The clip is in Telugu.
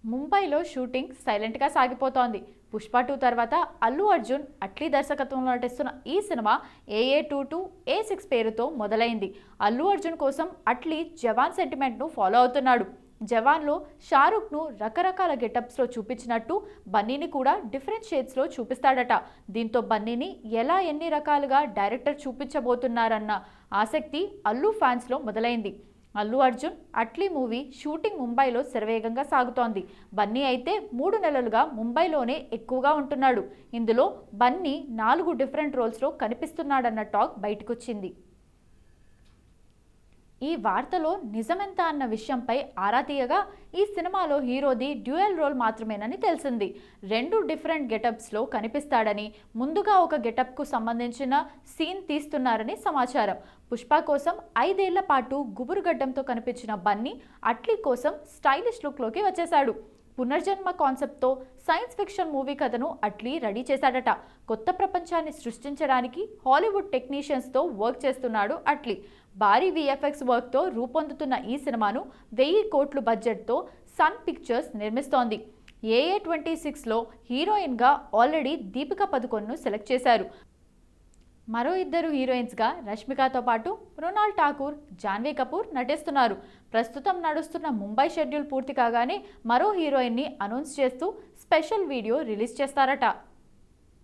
ముంబైలో షూటింగ్ సైలెంట్గా సాగిపోతోంది. పుష్ప 2 తర్వాత అల్లు అర్జున్ అట్లీ దర్శకత్వంలో నటిస్తున్న ఈ సినిమా AA22 A6 పేరుతో మొదలైంది. అల్లు అర్జున్ కోసం అట్లీ జవాన్ సెంటిమెంట్ను ఫాలో అవుతున్నాడు. జవాన్లో షారుఖ్ను రకరకాల గెటప్స్లో చూపించినట్టు బన్నీని కూడా డిఫరెంట్ షేడ్స్లో చూపిస్తాడట. దీంతో బన్నీని ఎలా ఎన్ని రకాలుగా డైరెక్టర్ చూపించబోతున్నారన్న ఆసక్తి అల్లు ఫ్యాన్స్లో మొదలైంది. అల్లు అర్జున్ అట్లీ మూవీ షూటింగ్ ముంబైలో శరవేగంగా సాగుతోంది. బన్నీ అయితే 3 నెలలుగా ముంబైలోనే ఎక్కువగా ఉంటున్నాడు. ఇందులో బన్నీ 4 డిఫరెంట్ రోల్స్లో కనిపిస్తున్నాడన్న టాక్ బయటకొచ్చింది. ఈ వార్తలో నిజమెంత అన్న విషయంపై ఆరా తీయగా ఈ సినిమాలో హీరోది డ్యూయల్ రోల్ మాత్రమేనని తెలిసింది. 2 డిఫరెంట్ గెటప్స్లో కనిపిస్తాడని, ముందుగా ఒక గెటప్కు సంబంధించిన సీన్ తీస్తున్నారని సమాచారం. పుష్ప కోసం 5 ఏళ్ల పాటు గుబురుగడ్డంతో కనిపించిన బన్నీ అట్లీ కోసం స్టైలిష్ లుక్లోకి వచ్చేశాడు. పునర్జన్మ కాన్సెప్ట్తో సైన్స్ ఫిక్షన్ మూవీ కథను అట్లీ రెడీ చేశాడట. కొత్త ప్రపంచాన్ని సృష్టించడానికి హాలీవుడ్ టెక్నీషియన్స్తో వర్క్ చేస్తున్నాడు అట్లీ. భారీ VFX వర్క్తో రూపొందుతున్న ఈ సినిమాను 1000 కోట్ల బడ్జెట్తో సన్ పిక్చర్స్ నిర్మిస్తోంది. AA26లో హీరోయిన్గా ఆల్రెడీ దీపికా పదుకొన్ను సెలెక్ట్ చేశారు. మరో 2 హీరోయిన్స్గా రష్మికతో పాటు మృణాల్ ఠాకూర్, జాన్వీ కపూర్ నటిస్తున్నారు. ప్రస్తుతం నడుస్తున్న ముంబై షెడ్యూల్ పూర్తి కాగానే మరో హీరోయిన్ని అనౌన్స్ చేస్తూ స్పెషల్ వీడియో రిలీజ్ చేస్తారట.